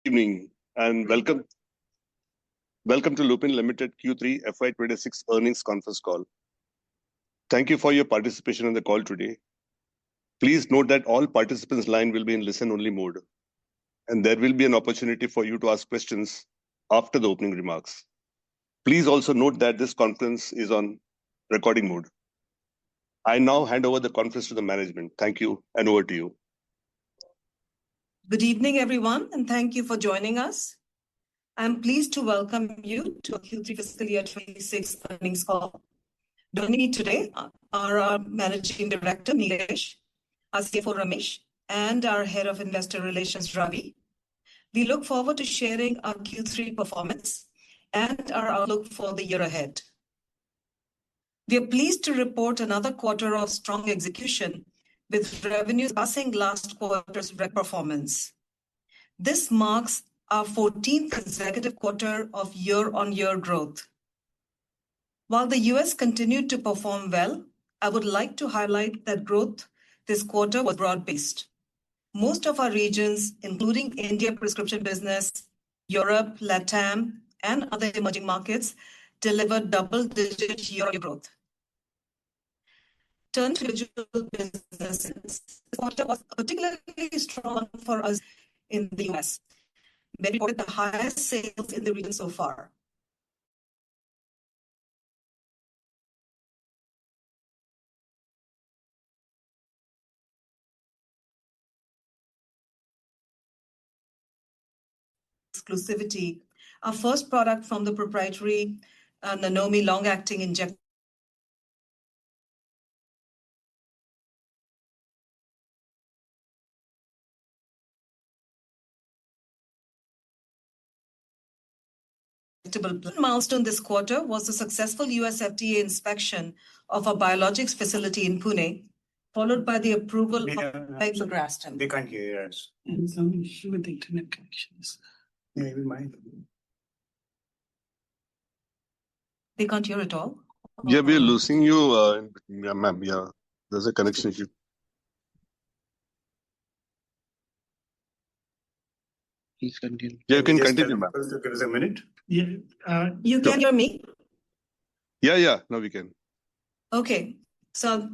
Evening and welcome to Lupin Ltd Q3 FY26 earnings conference call. Thank you for your participation on the call today. Please note that all participants' line will be in listen-only mode, and there will be an opportunity for you to ask questions after the opening remarks. Please also note that this conference is on recording mode. I now hand over the conference to the management. Thank you, and over to you. Good evening, everyone, and thank you for joining us. I'm pleased to welcome you to our Q3 fiscal year 26 earnings call. Joining me today are our Managing Director, Nilesh, our CFO, Ramesh, and our Head of Investor Relations, Ravi. We look forward to sharing our Q3 performance and our outlook for the year ahead. We are pleased to report another quarter of strong execution, with revenues passing last quarter's record performance. This marks our 14th consecutive quarter of year-on-year growth. While the US continued to perform well, I would like to highlight that growth this quarter was broad-based. Most of our regions, including India prescription business, Europe, LATAM, and other emerging markets, delivered double-digit year-on-year growth. Turn to individual businesses. This quarter was particularly strong for us in the US, where we reported the highest sales in the region so far. Exclusivity, our first product from the proprietary Nanomi long-acting injectable milestone this quarter was the successful US FDA inspection of a biologics facility in Pune, followed by the approval of pegfilgrastim. They can't hear us. There's some issue with the internet connections. Maybe mine. They can't hear at all? Yeah, we're losing you, ma'am. Yeah, there's a connection issue. Please continue. Yeah, you can continue, ma'am. Give us a minute. Yeah. You can hear me? Yeah, now we can. Okay. So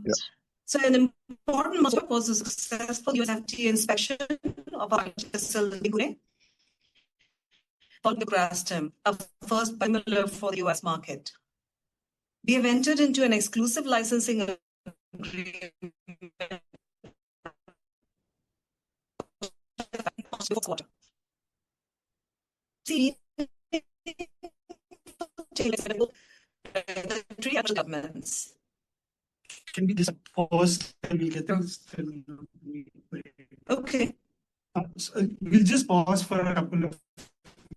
an important milestone was the successful US FDA inspection of our facility in Pune, followed by pegfilgrastim, our first biosimilar for the US market. We have entered into an exclusive licensing agreement this quarter. Governments. Can we just pause and we'll get this? Okay. So we'll just pause for a couple of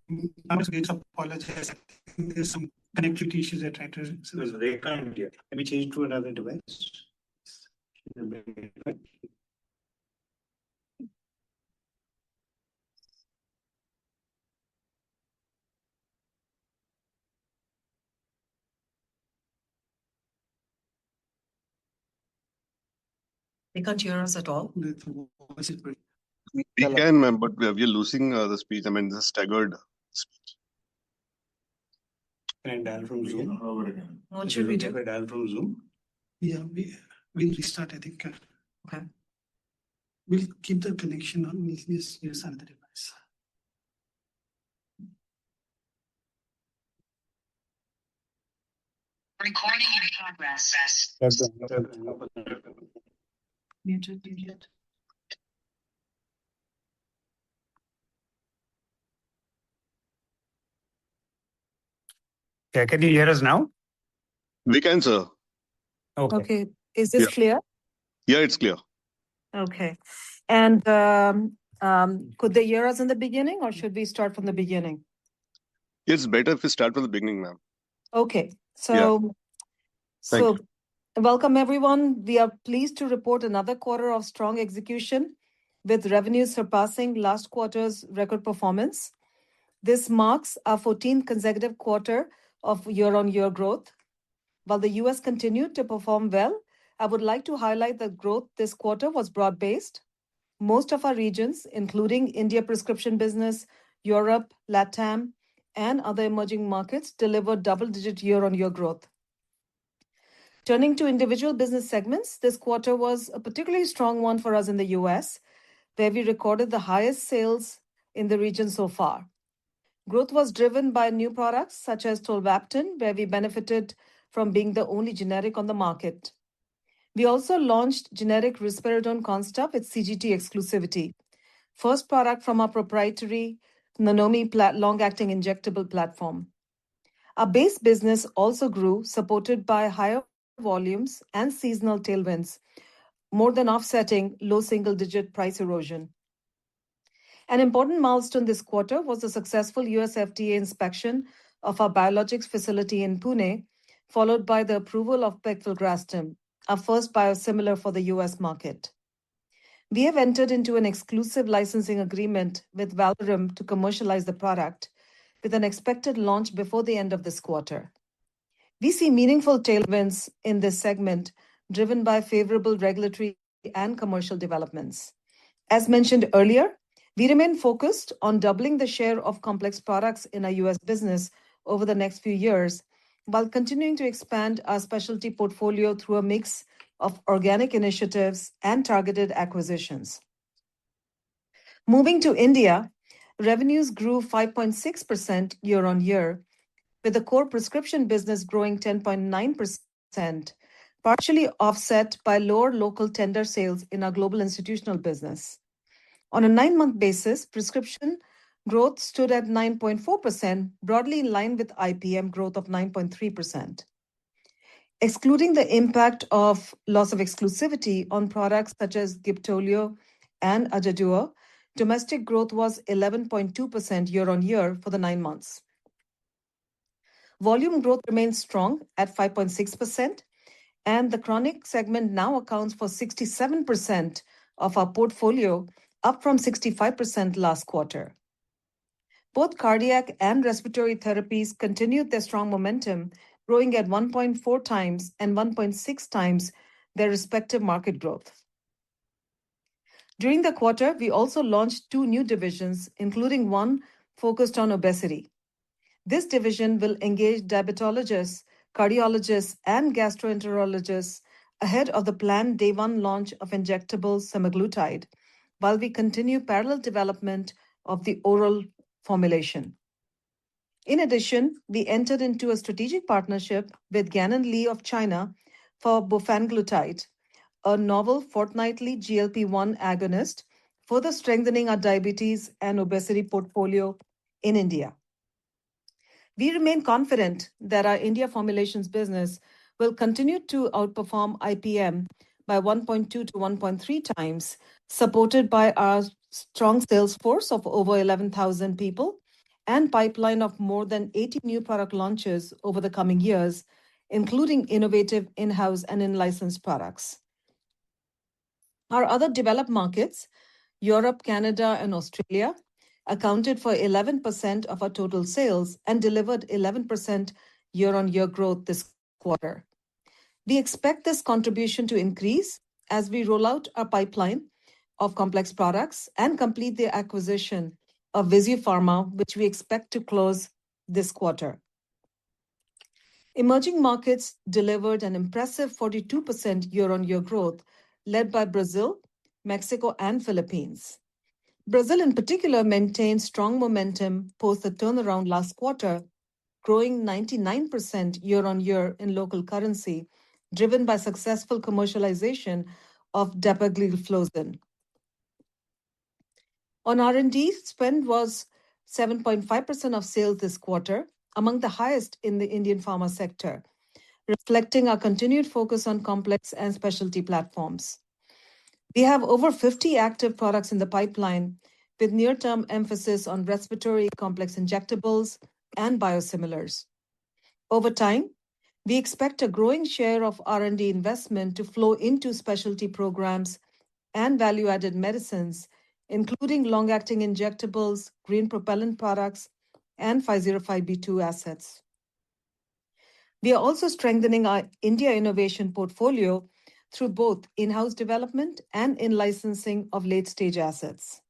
minutes. Apologize. There's some connectivity issues I tried to. So they can't hear. Can we change to another device? They can't hear us at all. We can, ma'am, but we're losing the speech. I mean, the staggered speech. Can I dial from Zoom? What should we do? Can I dial from Zoom? Yeah, we'll restart, I think. Okay. We'll keep the connection on. We'll use another device. Recording in progress. Muted. Yeah, can you hear us now? We can, sir. Okay. Is this clear? Yeah, it's clear. Okay. And could they hear us in the beginning, or should we start from the beginning? It's better if we start from the beginning, ma'am. Okay. Thank you. Welcome, everyone. We are pleased to report another quarter of strong execution, with revenues surpassing last quarter's record performance. This marks our 14th consecutive quarter of year-on-year growth. While the US continued to perform well, I would like to highlight that growth this quarter was broad-based. Most of our regions, including India prescription business, Europe, LATAM, and other emerging markets delivered double-digit year-on-year growth. Turning to individual business segments, this quarter was a particularly strong one for us in the US, where we recorded the highest sales in the region so far. Growth was driven by new products such as tolvaptan, where we benefited from being the only generic on the market. We also launched generic risperidone Consta with CGT exclusivity, first product from our proprietary Nanomi long-acting injectable platform. Our base business also grew, supported by higher volumes and seasonal tailwinds, more than offsetting low single-digit price erosion. An important milestone this quarter was the successful US FDA inspection of our biologics facility in Pune, followed by the approval of pegfilgrastim, our first biosimilar for the US market. We have entered into an exclusive licensing agreement with Valorum to commercialize the product, with an expected launch before the end of this quarter. We see meaningful tailwinds in this segment, driven by favorable regulatory and commercial developments. As mentioned earlier, we remain focused on doubling the share of complex products in our US business over the next few years, while continuing to expand our specialty portfolio through a mix of organic initiatives and targeted acquisitions. Moving to India, revenues grew 5.6% year-on-year, with the core prescription business growing 10.9%, partially offset by lower local tender sales in our global institutional business. On a 9-month basis, prescription growth stood at 9.4%, broadly in line with IPM growth of 9.3%. Excluding the impact of loss of exclusivity on products such as Gibtolio and Ajadua, domestic growth was 11.2% year-on-year for the 9 months. Volume growth remains strong at 5.6%, and the chronic segment now accounts for 67% of our portfolio, up from 65% last quarter. Both cardiac and respiratory therapies continued their strong momentum, growing at 1.4 times and 1.6 times their respective market growth. During the quarter, we also launched 2 new divisions, including one focused on obesity. This division will engage diabetologists, cardiologists, and gastroenterologists ahead of the planned day 1 launch of injectable semaglutide, while we continue parallel development of the oral formulation. In addition, we entered into a strategic partnership with Gan & Lee of China for bofanglutide, a novel fortnightly GLP-1 agonist, further strengthening our diabetes and obesity portfolio in India. We remain confident that our India formulations business will continue to outperform IPM by 1.2 to 1.3 times, supported by our strong sales force of over 11,000 people and pipeline of more than 80 new product launches over the coming years, including innovative in-house and in-licensed products. Our other developed markets, Europe, Canada, and Australia, accounted for 11% of our total sales and delivered 11% year-on-year growth this quarter. We expect this contribution to increase as we roll out our pipeline of complex products and complete the acquisition of Visiopharma, which we expect to close this quarter. Emerging markets delivered an impressive 42% year-on-year growth, led by Brazil, Mexico, and Philippines. Brazil, in particular, maintained strong momentum post the turnaround last quarter, growing 99% year-on-year in local currency, driven by successful commercialization of dapagliflozin. On R&D, spend was 7.5% of sales this quarter, among the highest in the Indian pharma sector, reflecting our continued focus on complex and specialty platforms. We have over 50 active products in the pipeline, with near-term emphasis on respiratory complex injectables and biosimilars. Over time, we expect a growing share of R&D investment to flow into specialty programs and value-added medicines, including long-acting injectables, green propellant products, and 505(b)(2) assets. We are also strengthening our India innovation portfolio through both in-house development and in-licensing of late-stage assets.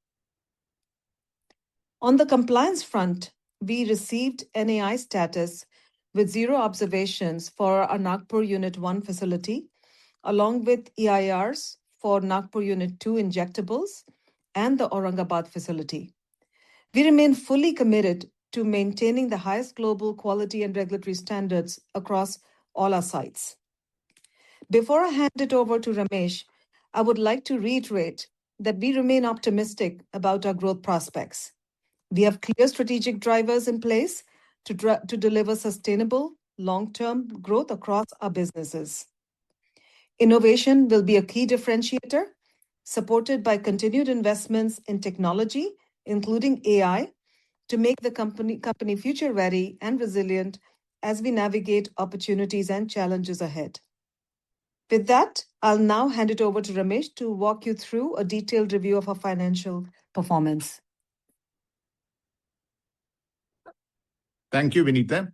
On the compliance front, we received NAI status with 0 observations for our Nagpur Unit 1 facility, along with EIRs for Nagpur Unit 2 injectables and the Aurangabad facility. We remain fully committed to maintaining the highest global quality and regulatory standards across all our sites. Before I hand it over to Ramesh, I would like to reiterate that we remain optimistic about our growth prospects. We have clear strategic drivers in place to deliver sustainable long-term growth across our businesses. Innovation will be a key differentiator, supported by continued investments in technology, including AI, to make the company future-ready and resilient as we navigate opportunities and challenges ahead. With that, I'll now hand it over to Ramesh to walk you through a detailed review of our financial performance. Thank you, Vinita.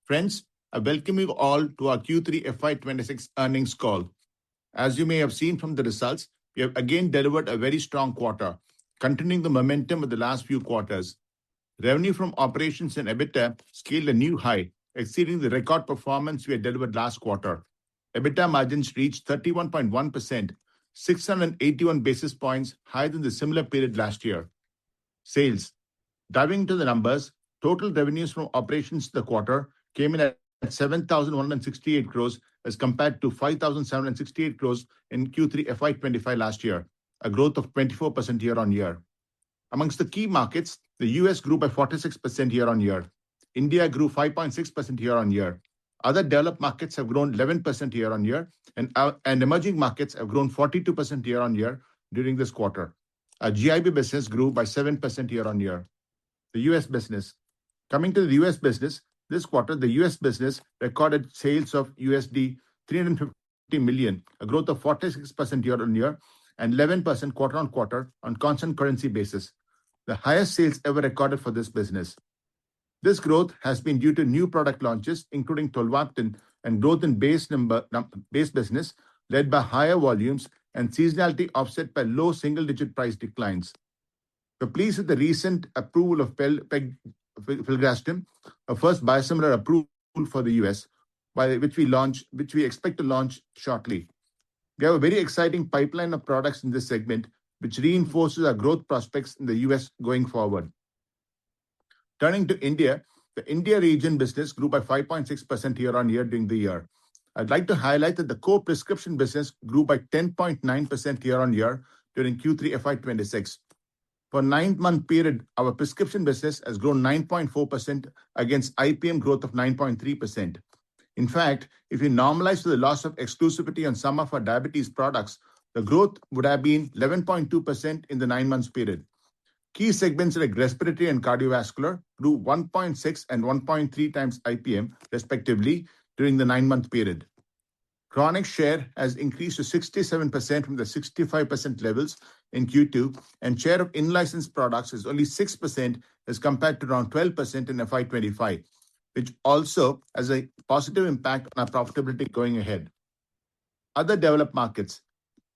Friends, I welcome you all to our Q3 FY26 earnings call. As you may have seen from the results, we have again delivered a very strong quarter, continuing the momentum of the last few quarters. Revenue from operations and EBITDA scaled a new high, exceeding the record performance we had delivered last quarter. EBITDA margins reached 31.1%, 681 basis points higher than the similar period last year. Sales. Diving into the numbers, total revenues from operations the quarter came in at 7,168 crores as compared to 5,768 crores in Q3 FY25 last year, a growth of 24% year-on-year. Amongst the key markets, the US grew by 46% year-on-year. India grew 5.6% year-on-year. Other developed markets have grown 11% year-on-year, and emerging markets have grown 42% year-on-year during this quarter. Our GIB business grew by 7% year-on-year. The US business. Coming to the US business, this quarter, the US business recorded sales of USD 350 million, a growth of 46% year-on-year and 11% quarter-on-quarter on constant currency basis, the highest sales ever recorded for this business. This growth has been due to new product launches, including tolvaptan, and growth in base business, led by higher volumes and seasonality offset by low single-digit price declines. We're pleased with the recent approval of filgrastim, a first biosimilar approval for the US, which we expect to launch shortly. We have a very exciting pipeline of products in this segment, which reinforces our growth prospects in the US going forward. Turning to India, the India region business grew by 5.6% year-on-year during the year. I'd like to highlight that the core prescription business grew by 10.9% year-on-year during Q3 FY26. For a 9-month period, our prescription business has grown 9.4% against IPM growth of 9.3%. In fact, if we normalize to the loss of exclusivity on some of our diabetes products, the growth would have been 11.2% in the 9-month period. Key segments like respiratory and cardiovascular grew 1.6 and 1.3 times IPM, respectively, during the 9-month period. Chronic share has increased to 67% from the 65% levels in Q2, and share of in-licensed products is only 6% as compared to around 12% in FY25, which also has a positive impact on our profitability going ahead. Other developed markets.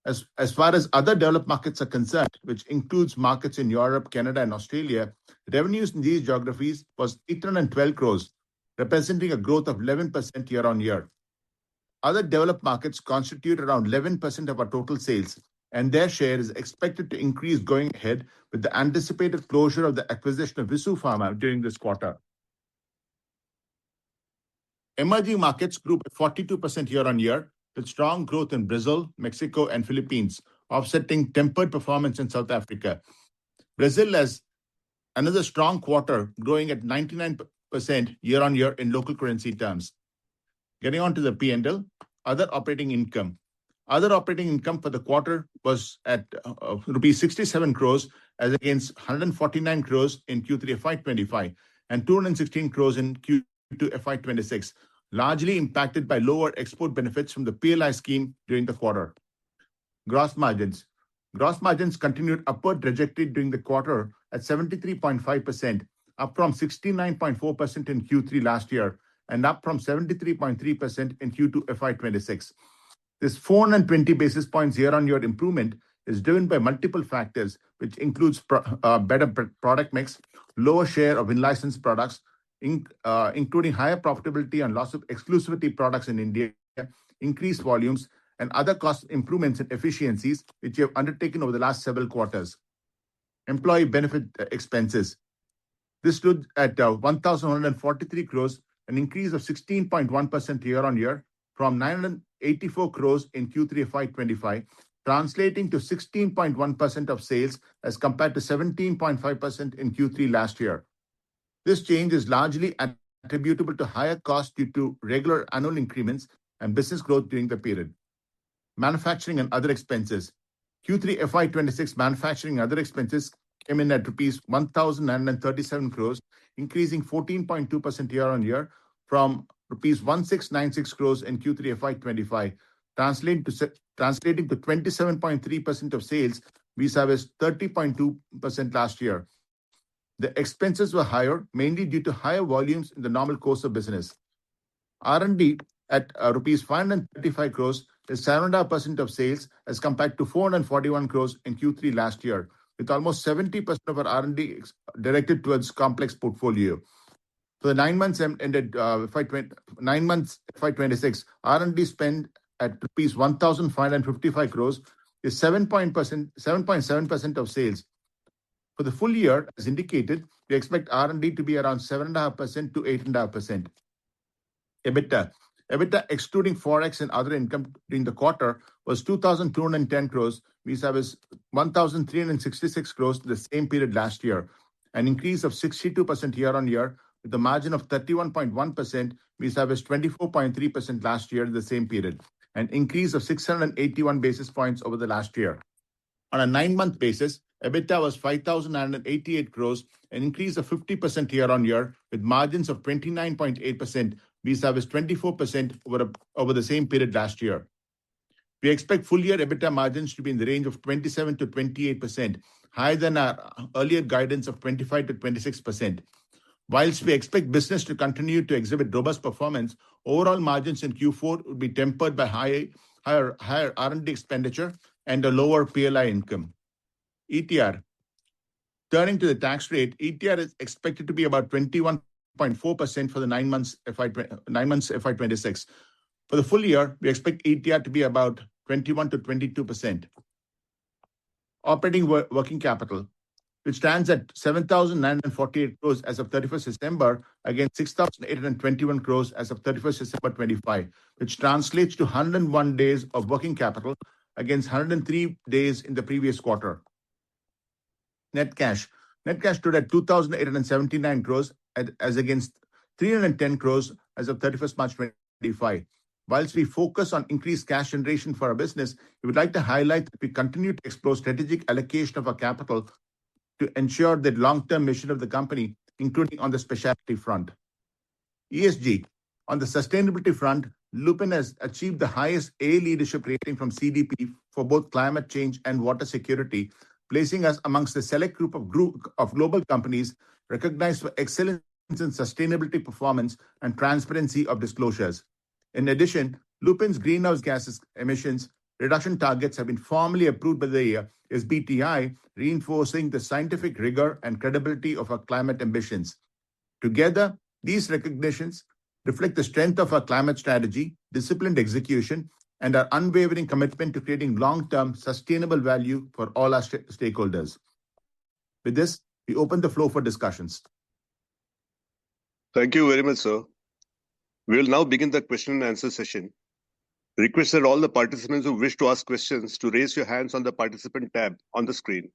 As far as other developed markets are concerned, which includes markets in Europe, Canada, and Australia, revenues in these geographies was 812 crores, representing a growth of 11% year-on-year. Other developed markets constitute around 11% of our total sales, and their share is expected to increase going ahead with the anticipated closure of the acquisition of Visu Pharma during this quarter. Emerging markets grew by 42% year-on-year, with strong growth in Brazil, Mexico, and Philippines, offsetting tempered performance in South Africa. Brazil has another strong quarter, growing at 99% year-on-year in local currency terms. Getting on to the P&L, other operating income. Other operating income for the quarter was at rupees 67 crores as against 149 crores in Q3 FY25 and 216 crores in Q2 FY26, largely impacted by lower export benefits from the PLI scheme during the quarter. Gross margins. Gross margins continued upward trajectory during the quarter at 73.5%, up from 69.4% in Q3 last year and up from 73.3% in Q2 FY26. This 420 basis points year-on-year improvement is driven by multiple factors, which includes better product mix, lower share of in-licensed products, including higher profitability and loss of exclusivity products in India, increased volumes, and other cost improvements and efficiencies, which we have undertaken over the last several quarters. Employee benefit expenses. This stood at 1,143 crores, an increase of 16.1% year-on-year from 984 crores in Q3 FY25, translating to 16.1% of sales as compared to 17.5% in Q3 last year. This change is largely attributable to higher costs due to regular annual increments and business growth during the period. Manufacturing and other expenses. Q3 FY26 manufacturing and other expenses came in at rupees 1,937 crores, increasing 14.2% year-on-year from rupees 1,696 crores in Q3 FY25, translating to 27.3% of sales vis-a-vis 30.2% last year. The expenses were higher, mainly due to higher volumes in the normal course of business. R&D at rupees 535 crores is 7.5% of sales as compared to 441 crores in Q3 last year, with almost 70% of our R&D directed towards complex portfolio. For the 9 months ended FY26, R&D spend at rupees 1,555 crores is 7.7% of sales. For the full year, as indicated, we expect R&D to be around 7.5% to 8.5%. EBITDA excluding forex and other income during the quarter was 2,210 crores vis-a-vis 1,366 crores the same period last year, an increase of 62% year-on-year with a margin of 31.1% vis-a-vis 24.3% last year in the same period, an increase of 681 basis points over the last year. On a 9-month basis, EBITDA was 5,988 crores, an increase of 50% year-on-year with margins of 29.8% vis-a-vis 24% over the same period last year. We expect full-year EBITDA margins to be in the range of 27 to 28%, higher than our earlier guidance of 25 to 26%. Whilst we expect business to continue to exhibit robust performance, overall margins in Q4 would be tempered by higher R&D expenditure and a lower PLI income. ETR. Turning to the tax rate, ETR is expected to be about 21.4% for the 9 months FY26. For the full year, we expect ETR to be about 21 to 22%. Operating working capital, which stands at 7,948 crores as of 31st December, against 6,821 crores as of 31st December 25, which translates to 101 days of working capital against 103 days in the previous quarter. Net cash stood at 2,879 crores as against 310 crores as of 31st March 2025. Whilst we focus on increased cash generation for our business, we would like to highlight that we continue to explore strategic allocation of our capital to ensure the long-term mission of the company, including on the specialty front. ESG. On the sustainability front, Lupin has achieved the highest A leadership rating from CDP for both climate change and water security, placing us amongst the select group of global companies recognized for excellence in sustainability performance and transparency of disclosures. In addition, Lupin's greenhouse gases emissions reduction targets have been formally approved by the SBTi, reinforcing the scientific rigor and credibility of our climate ambitions. Together, these recognitions reflect the strength of our climate strategy, disciplined execution, and our unwavering commitment to creating long-term sustainable value for all our stakeholders. With this, we open the floor for discussions. Thank you very much, sir. We will now begin the question and answer session. Request that all the participants who wish to ask questions to raise your hands on the participant tab on the screen.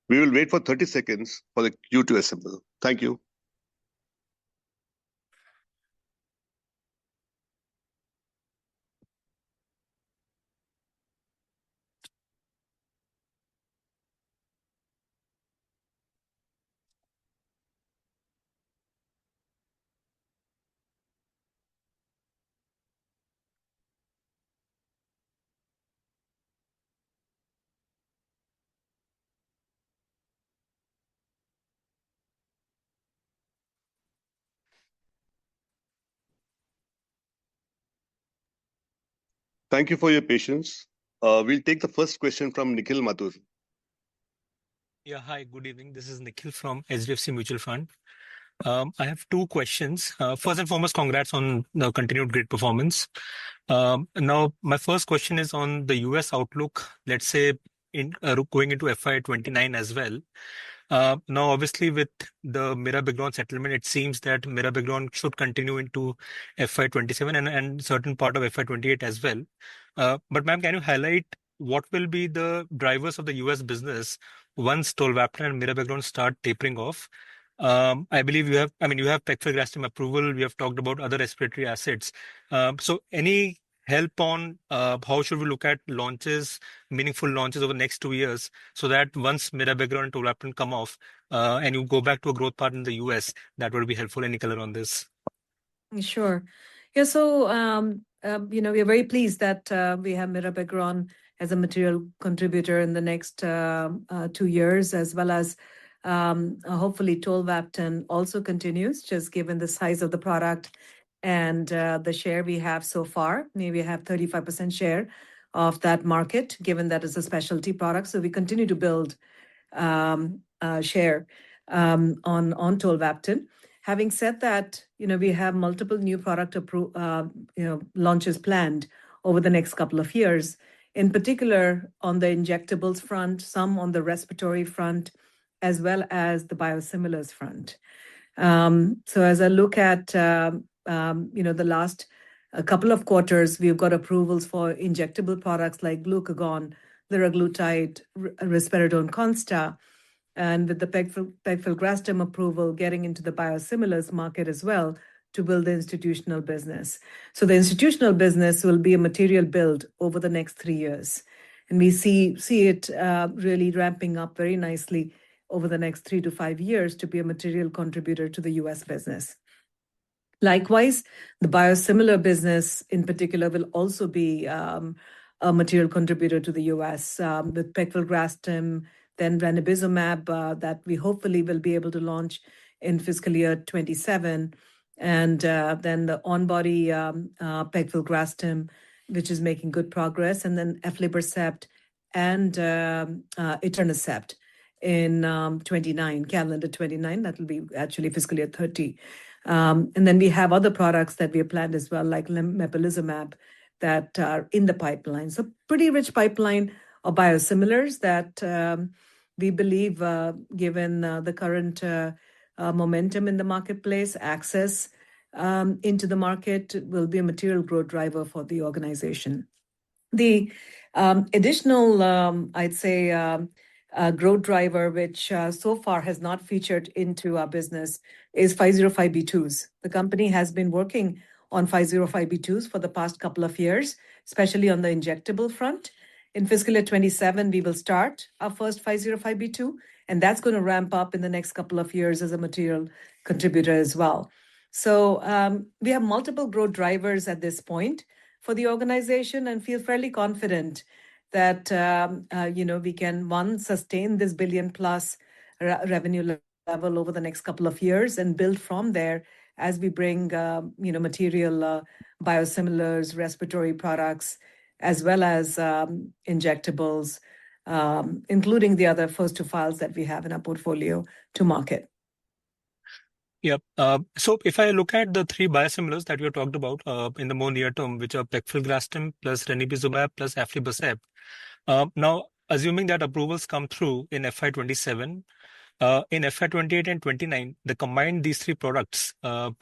We will wait for 30 seconds for the queue to assemble. Thank you. Thank you for your patience. We'll take the first question from Nikhil Mathur. Yeah, hi, good evening. This is Nikhil from HDFC Mutual Fund. I have two questions. First and foremost, congrats on the continued great performance. Now, my first question is on the US outlook, let's say going into FY29 as well. Now, obviously, with the Mira-Bigron settlement, it seems that Mira-Bigron should continue into FY27 and certain part of FY28 as well. But ma'am, can you highlight what will be the drivers of the US business once tolvaptan and Mira-Bigron start tapering off? I believe you have pegfilgrastim approval. We have talked about other respiratory assets. So any help on how should we look at launches, meaningful launches over the next 2 years, so that once Mira-Bigron and tolvaptan come off and you go back to a growth path in the US, that would be helpful. Any color on this? Sure. Yeah, so, we are very pleased that we have Mira-Bigron as a material contributor in the next 2 years, as well as hopefully tolvaptan also continues, just given the size of the product and the share we have so far. Maybe have 35% share of that market, given that it's a specialty product. So we continue to build share on tolvaptan. Having said that, we have multiple new product launches planned over the next couple of years, in particular on the injectables front, some on the respiratory front, as well as the biosimilars front. So as I look at, the last couple of quarters, we've got approvals for injectable products like glucagon, liraglutide, risperidone consta, and with the pegfilgrastim approval, getting into the biosimilars market as well to build the institutional business. So the institutional business will be a material build over the next 3 years. And we see it really ramping up very nicely over the next 3 to 5 years to be a material contributor to the US business. Likewise, the biosimilar business in particular will also be a material contributor to the US with pegfilgrastim, then ranibizumab that we hopefully will be able to launch in fiscal year 27, and then the on-body pegfilgrastim, which is making good progress, and then aflibercept and etanercept in 29, calendar 29. That will be actually fiscal year 30. And then we have other products that we have planned as well, like mepolizumab, that are in the pipeline. So pretty rich pipeline of biosimilars that we believe, given the current momentum in the marketplace, access into the market will be a material growth driver for the organization. The additional, I'd say, growth driver, which so far has not featured into our business, is 505(b)(2)s. The company has been working on 505(b)(2)s for the past couple of years, especially on the injectable front. In fiscal year 27, we will start our first 505(b)(2), and that's going to ramp up in the next couple of years as a material contributor as well. So we have multiple growth drivers at this point for the organization and feel fairly confident that, we can, one, sustain this billion-plus revenue level over the next couple of years and build from there as we bring, material biosimilars, respiratory products, as well as injectables, including the other first-to-files that we have in our portfolio to market. Yep. So if I look at the 3 biosimilars that you talked about in the more near term, which are pegfilgrastim plus ranibizumab plus aflibercept, now assuming that approvals come through in FY27, in FY28 and 29, the combined these 3 products,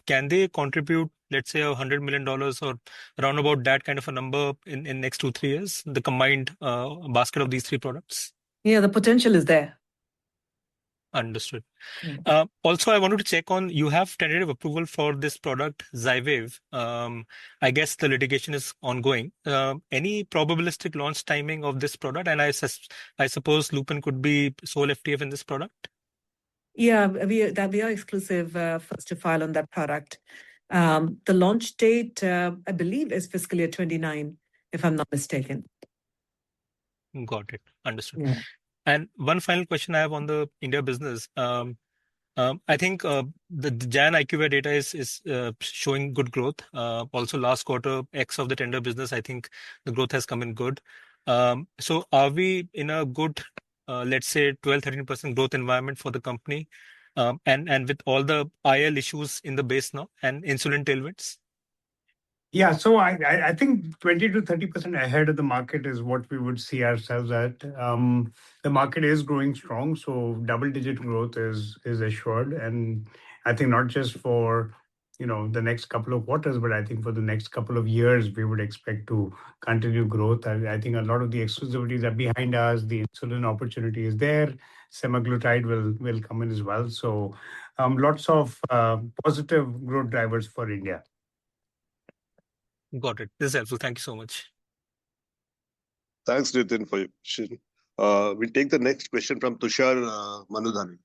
can they contribute, let's say, $100 million or around about that kind of a number in next 2-3 years, the combined basket of these 3 products? Yeah, the potential is there. Understood. Also, I wanted to check on, you have tentative approval for this product, Xywav. I guess the litigation is ongoing. Any probabilistic launch timing of this product? And I suppose Lupin could be sole FTF in this product? Yeah, we are exclusive first to file on that product. The launch date, I believe, is fiscal year 29, if I'm not mistaken. Got it. Understood. Yeah. And one final question I have on the India business. I think the Jan IQVIA data is showing good growth. Also, last quarter, X of the tender business, I think the growth has come in good. So are we in a good, let's say 12-13% growth environment for the company? And with all the IL issues in the base now and insulin tailwinds? Yeah, so I think 20 to 30% ahead of the market is what we would see ourselves at. The market is growing strong, so double-digit growth is assured, and I think not just for the next couple of quarters, but I think for the next couple of years we would expect to continue growth. I think a lot of the exclusivities are behind us. The insulin opportunity is there. Semaglutide will come in as well. So lots of positive growth drivers for India. Got it. This is helpful. Thank you so much. Thanks, Nitin, for your question. We'll take the next question from Tushar Manudhane.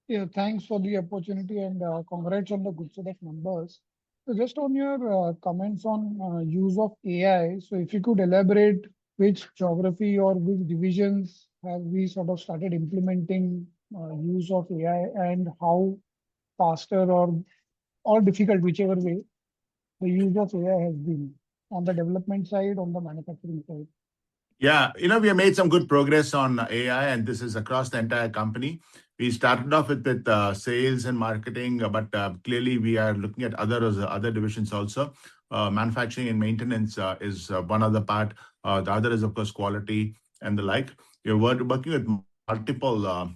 Yeah, thanks for the opportunity and congrats on the good set of numbers. So just on your comments on use of AI, so if you could elaborate which geography or which divisions have we sort of started implementing use of AI and how faster or difficult, whichever way, the use of AI has been on the development side, on the manufacturing side. Yeah, we have made some good progress on AI, and this is across the entire company. We started off with sales and marketing, but clearly we are looking at other divisions also. Manufacturing and maintenance is one other part. The other is, of course, quality and the like. We're working with multiple,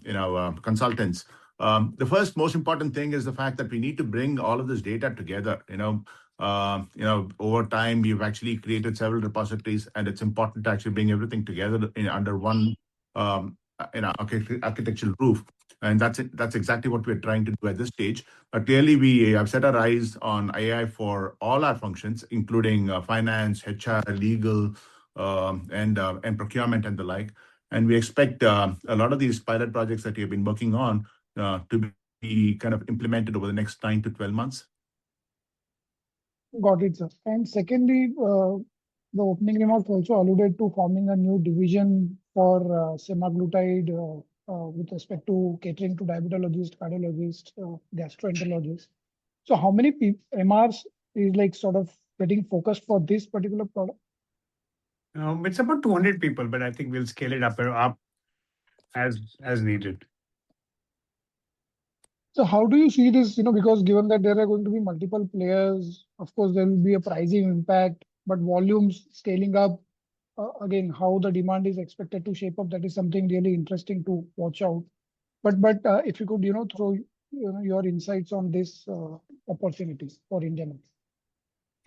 consultants. The first most important thing is the fact that we need to bring all of this data together. Over time, we've actually created several repositories, and it's important to actually bring everything together under one architectural roof. And that's exactly what we're trying to do at this stage. But clearly, we have set our eyes on AI for all our functions, including finance, HR, legal, and procurement and the like. And we expect a lot of these pilot projects that we have been working on to be kind of implemented over the next 9 to 12 months. Got it, sir. And secondly, the opening remarks also alluded to forming a new division for semaglutide with respect to catering to diabetologists, cardiologists, gastroenterologists. So how many MRs is like sort of getting focused for this particular product? It's about 200 people, but I think we'll scale it up as needed. So how do you see this, because given that there are going to be multiple players, of course, there will be a pricing impact, but volumes scaling up, again, how the demand is expected to shape up, that is something really interesting to watch out. But if you could, throw your insights on this opportunities for India.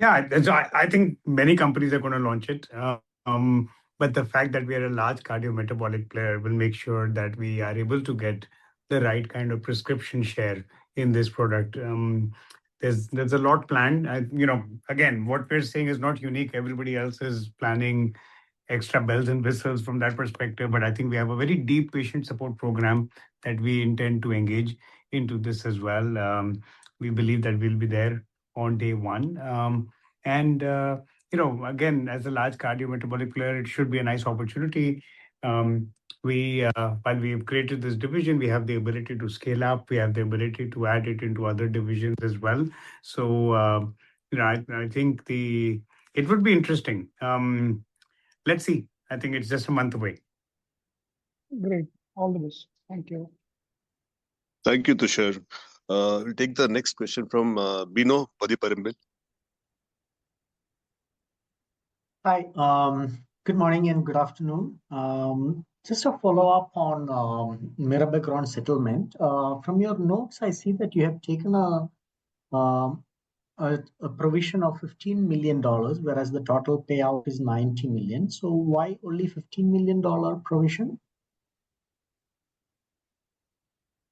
Yeah, I think many companies are going to launch it. But the fact that we are a large cardiometabolic player will make sure that we are able to get the right kind of prescription share in this product. There's a lot planned. Again, what we're saying is not unique. Everybody else is planning extra bells and whistles from that perspective. But I think we have a very deep patient support program that we intend to engage into this as well. We believe that we'll be there on day one. Again, as a large cardiometabolic player, it should be a nice opportunity. While we've created this division, we have the ability to scale up. We have the ability to add it into other divisions as well. So, I think it would be interesting. Let's see. I think it's just a month away. Great. All the best. Thank you. Thank you, Tushar. We'll take the next question from Bino Padiparimbil. Hi, good morning and good afternoon. Just a follow-up on Mirabegron settlement. From your notes, I see that you have taken a provision of $15 million, whereas the total payout is $90 million. So why only $15 million provision?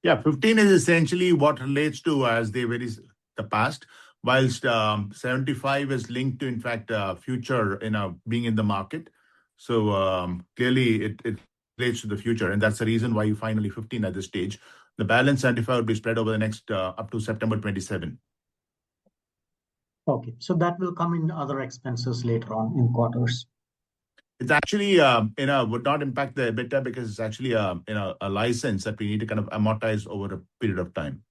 Yeah, 15 is essentially what relates to as the past, whilst 75 is linked to, in fact, future, being in the market. So clearly it relates to the future, and that's the reason why you finally 15 at this stage. The balance 75 will be spread over the next up to September 27. Okay, so that will come in other expenses later on in quarters. It's actually, would not impact the EBITDA because it's actually, a license that we need to kind of amortize over a period of time.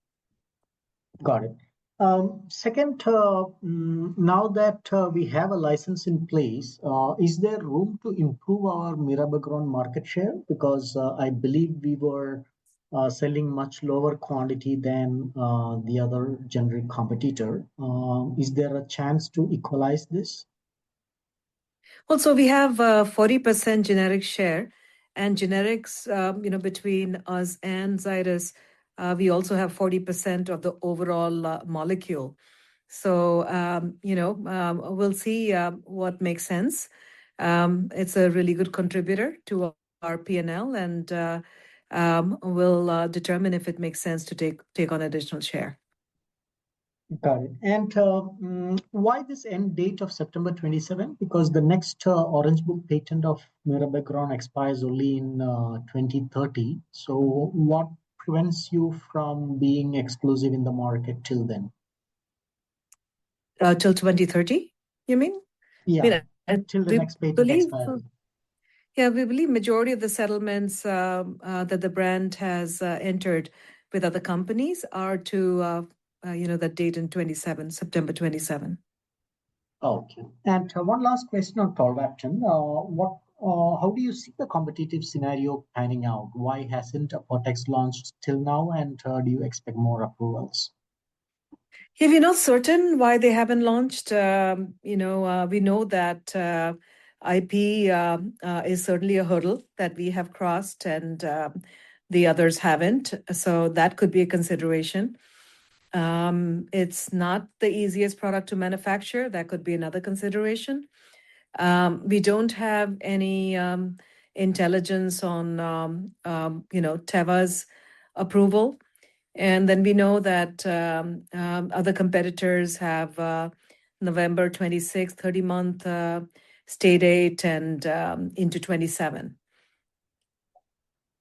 Got it. Second, now that we have a license in place, is there room to improve our mirabegron market share? Because I believe we were selling much lower quantity than the other generic competitor. Is there a chance to equalize this? Well, so we have 40% generic share, and generics, between us and Zydus, we also have 40% of the overall molecule. So, we'll see what makes sense. It's a really good contributor to our P&L, and we'll determine if it makes sense to take on additional share. Got it. And why this end date of September 27? Because the next Orange Book patent of mirabegron expires only in 2030. So what prevents you from being exclusive in the market till then? Till 2030, you mean? Yeah, till the we next patent believe, expires. Yeah, we believe majority of the settlements that the brand has entered with other companies are to that date in September 27. Okay. And one last question on tolvaptan. How do you see the competitive scenario panning out? Why hasn't Apotex launched till now? And do you expect more approvals? Yeah, we're not certain why they haven't launched. We know that IP is certainly a hurdle that we have crossed, and the others haven't. So that could be a consideration. It's not the easiest product to manufacture. That could be another consideration. We don't have any intelligence on, Teva's approval. And then we know that other competitors have November 26th, 30-month stay date, and into 27.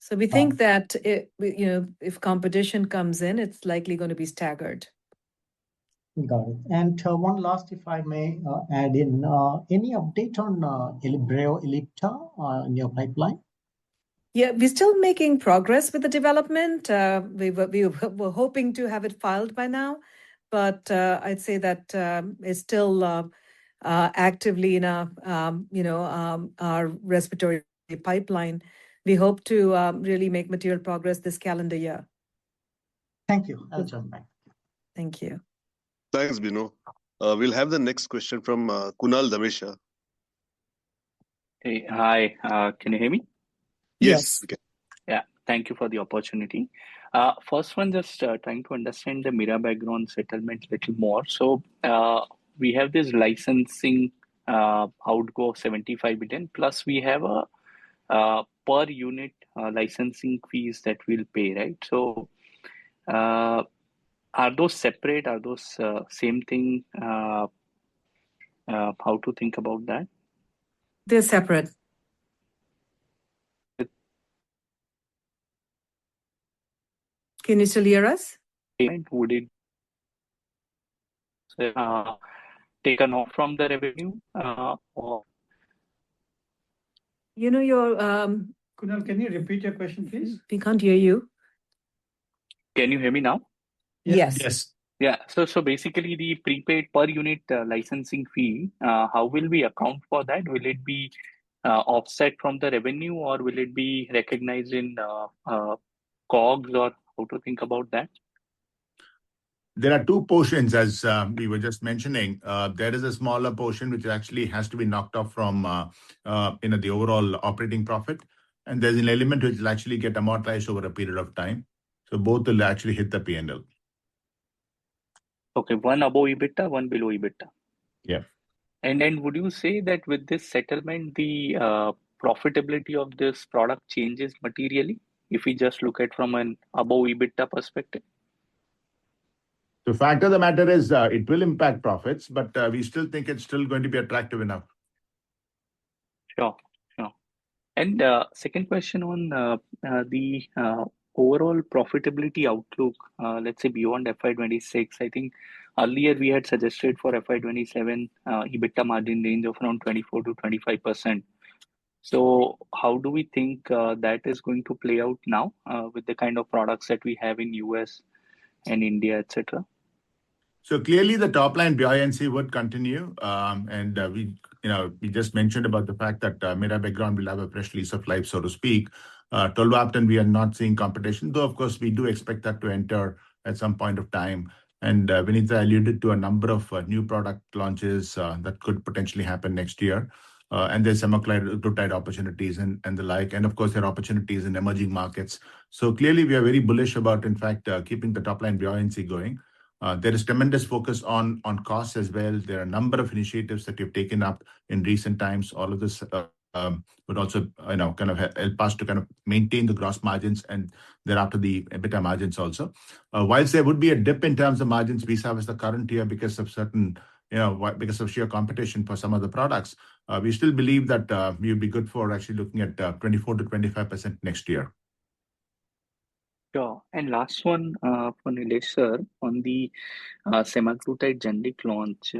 So we think that if competition comes in, it's likely going to be staggered. Got it. And one last, if I may add in, any update on Breo Ellipta in your pipeline? Yeah, we're still making progress with the development. We were hoping to have it filed by now, but I'd say that it's still actively in our respiratory pipeline. We hope to really make material progress this calendar year. Thank you. I'll jump back. Thank you. Thanks, Bino. We'll have the next question from Kunal Damesha. Hey, hi. Can you hear me? Yes. Okay. Yeah, thank you for the opportunity. First one, just trying to understand the mirabegron settlement a little more. So we have this licensing outgo of 75 billion, plus we have a per unit licensing fees that we'll pay, right? So are those separate? Are those same thing? How to think about that? They're separate. Can you still hear us? Would it taken off from the revenue? Or Your Kunal, can you repeat your question, please? we can't hear you. can you hear me now? Yes. Yes. Yeah. So basically, the prepaid per unit licensing fee, how will we account for that? Will it be offset from the revenue, or will it be recognized in COGS, or how to think about that? There are two portions, as we were just mentioning. There is a smaller portion which actually has to be knocked off from the overall operating profit, and there's an element which will actually get amortized over a period of time. So both will actually hit the P&L. Okay, one above EBITDA, one below EBITDA. Yeah. And then would you say that with this settlement, the profitability of this product changes materially if we just look at from an above EBITDA perspective? The fact of the matter is it will impact profits, but we still think it's still going to be attractive enough. Sure. And second question on the overall profitability outlook, let's say beyond FY26. I think earlier we had suggested for FY27 EBITDA margin range of around 24 to 25%. So how do we think that is going to play out now with the kind of products that we have in US and India, etc.? So clearly, the top line buoyancy would continue, and we just mentioned about the fact that Mira Background will have a fresh lease of life, so to speak. Tolvaptan, we are not seeing competition, though of course we do expect that to enter at some point of time. And Vinitha alluded to a number of new product launches that could potentially happen next year. And there's semaglutide opportunities and the like. And of course, there are opportunities in emerging markets. So clearly, we are very bullish about, in fact, keeping the top line buoyancy going. There is tremendous focus on costs as well. There are a number of initiatives that we've taken up in recent times. All of this would also, kind of help us to kind of maintain the gross margins and thereafter the EBITDA margins also. Whilst there would be a dip in terms of margins vis-a-vis the current year because of certain, because of sheer competition for some of the products, we still believe that we would be good for actually looking at 24 to 25% next year. Sure. And last one for Nilesh sir on the semaglutide generic launch.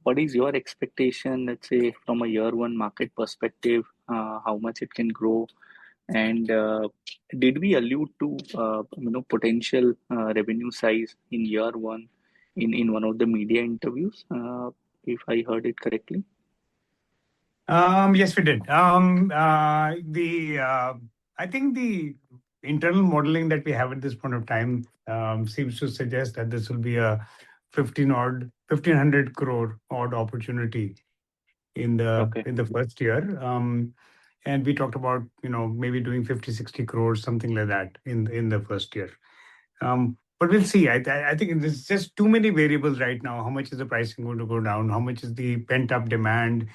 What is your expectation, let's say, from a year one market perspective, how much it can grow? And did we allude to, potential revenue size in year one in one of the media interviews, if I heard it correctly? Yes, we did. I think the internal modeling that we have at this point of time seems to suggest that this will be a 1,500 crore odd opportunity in the first year. And we talked about maybe doing 50-60 crores, something like that in the first year. But we'll see. I think there's just too many variables right now. How much is the pricing going to go down? How much is the pent up demand?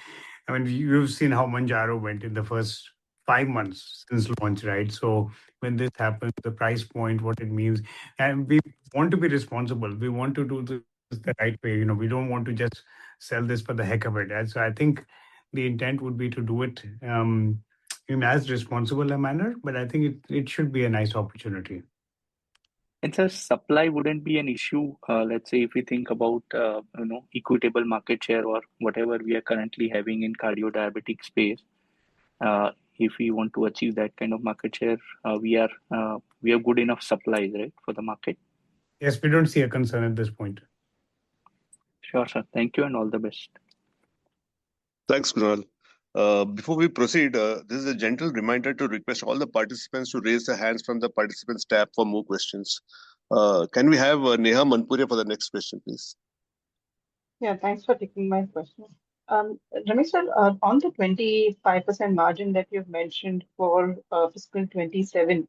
I mean, you've seen how Manjaro went in the first 5 months since launch, right? So when this happens, the price point, what it means, and we want to be responsible. We want to do this the right way. We don't want to just sell this for the heck of it. And so I think the intent would be to do it in as responsible a manner, but I think it should be a nice opportunity. And so supply wouldn't be an issue, let's say, if we think about, equitable market share or whatever we are currently having in cardio-diabetic space. If we want to achieve that kind of market share, we have good enough supplies, right, for the market? Yes, we don't see a concern at this point. Sure, sir. Thank you and all the best. Thanks, Kunal. Before we proceed, this is a gentle reminder to request all the participants to raise their hands from the participants tab for more questions. Can we have Neha Manpuria for the next question, please? Yeah, thanks for taking my question. Ramesh sir, on the 25% margin that you've mentioned for fiscal 27,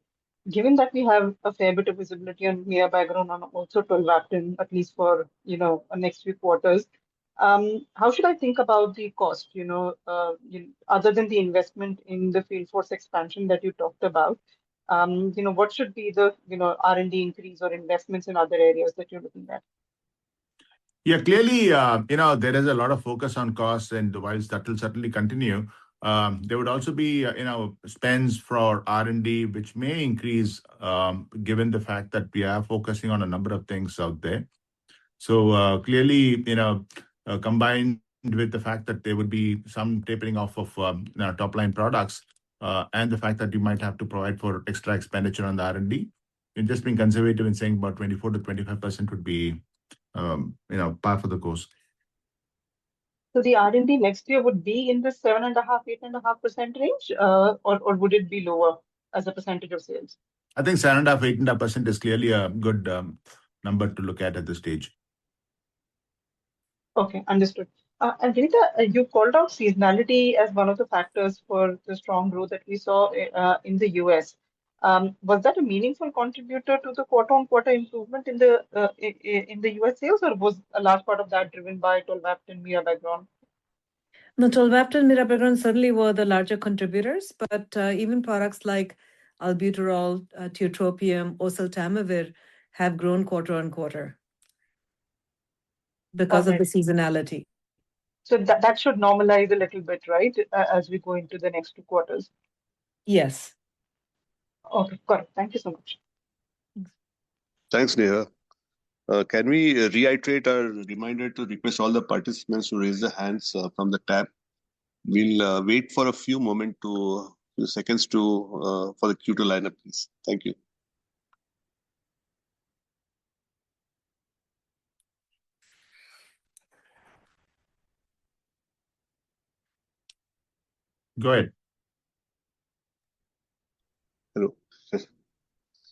given that we have a fair bit of visibility on Mira Background and also Tolvaptan, at least for next few quarters, how should I think about the cost? Other than the investment in the field force expansion that you talked about, what should be the R&D increase or investments in other areas that you're looking at? Yeah, clearly, there is a lot of focus on costs, and whilst that will certainly continue, there would also be, spends for R&D, which may increase given the fact that we are focusing on a number of things out there. So clearly, combined with the fact that there would be some tapering off of top line products and the fact that you might have to provide for extra expenditure on the R&D, and just being conservative in saying about 24 to 25% would be par for the course. So the R&D next year would be in the 7.5-8.5% range, or would it be lower as a percentage of sales? I think 7.5-8.5% is clearly a good number to look at this stage. Okay, understood. And Vinita, you called out seasonality as one of the factors for the strong growth that we saw in the US. Was that a meaningful contributor to the quarter-on-quarter improvement in the US sales, or was a large part of that driven by Tolvaptan, Mira Background? No, Tolvaptan, Mira Background certainly were the larger contributors, but even products like albuterol, tiotropium, oseltamivir have grown quarter on quarter because of the seasonality. So that should normalize a little bit, right, as we go into the next 2 quarters? Yes. Okay, got it. Thank you so much. Thanks, Neha. Can we reiterate our reminder to request all the participants to raise their hands from the tab? We'll wait for a few seconds for the queue to line up, please. Thank you. Go ahead. Hello.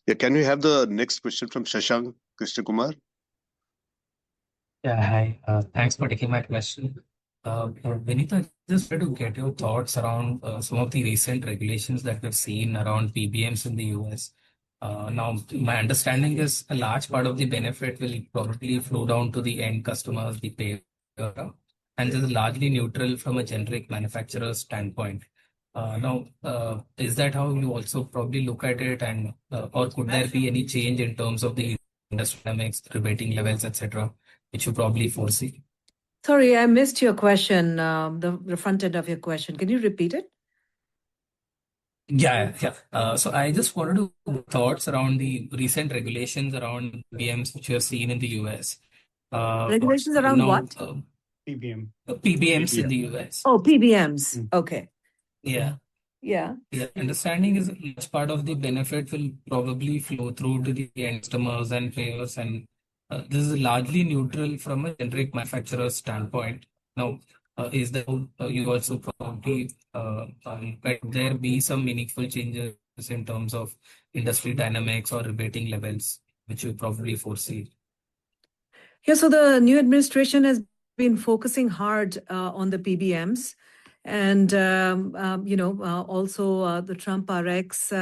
Yeah, can we have the next question from Shashank Krishna Kumar? Yeah, hi. Thanks for taking my question. Vinita, just wanted to get your thoughts around some of the recent regulations that we've seen around PBMs in the US. Now, my understanding is a large part of the benefit will probably flow down to the end customers, the payer, and this is largely neutral from a generic manufacturer's standpoint. Is that how you also probably look at it, and or could there be any change in terms of the industry dynamics, rebating levels, etc., which you probably foresee? Sorry, I missed your question, the front end of your question. Can you repeat it? Yeah. So I just wanted to thoughts around the recent regulations around PBMs which you have seen in the US. Regulations around what? PBM. PBMs in the US. Oh, PBMs. Okay. Yeah. Yeah. Understanding is a large part of the benefit will probably flow through to the end customers and payers, and this is largely neutral from a generic manufacturer's standpoint. Now, is that you also probably could there be some meaningful changes in terms of industry dynamics or rebating levels, which you probably foresee? Yeah, so the new administration has been focusing hard on the PBMs. And, also the Trump RX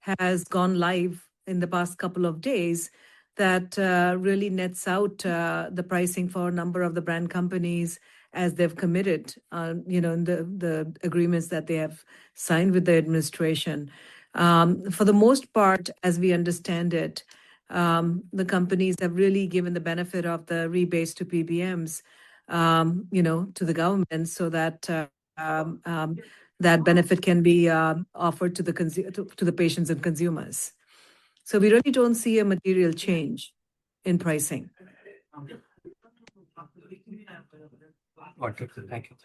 has gone live in the past couple of days that really nets out the pricing for a number of the brand companies as they've committed, in the agreements that they have signed with the administration. For the most part, as we understand it, the companies have really given the benefit of the rebates to PBMs, to the government, so that that benefit can be offered to the patients and consumers. So we really don't see a material change in pricing. Okay, thank you.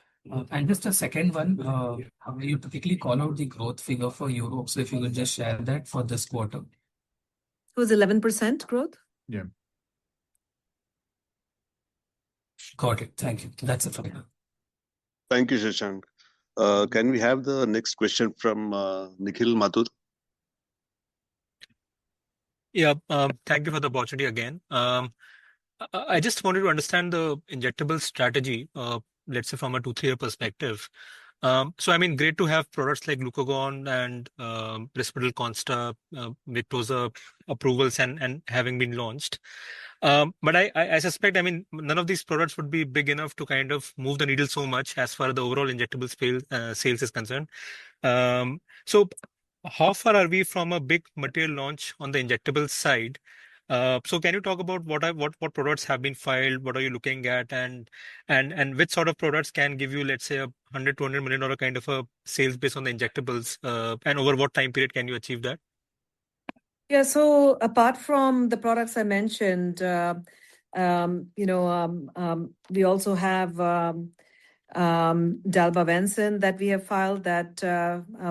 And just a second one, you typically call out the growth figure for Europe. So if you could just share that for this quarter. It was 11% growth. Yeah. Got it. Thank you. That's it from me. Thank you, Shashank. Can we have the next question from Nikhil Mathur? Yeah, thank you for the opportunity again. I just wanted to understand the injectable strategy, let's say from a 2-3 year perspective. So, I mean, great to have products like Glucagon and Risperdal Consta, Victoza approvals and having been launched. But I suspect, I mean, none of these products would be big enough to kind of move the needle so much as far as the overall injectable sales is concerned. So how far are we from a big material launch on the injectable side? So can you talk about what products have been filed? What are you looking at, and which sort of products can give you, let's say, $100-200 million kind of a sales based on the injectables, and over what time period can you achieve that? Yeah, so apart from the products I mentioned, we also have Dalbavancin that we have filed, that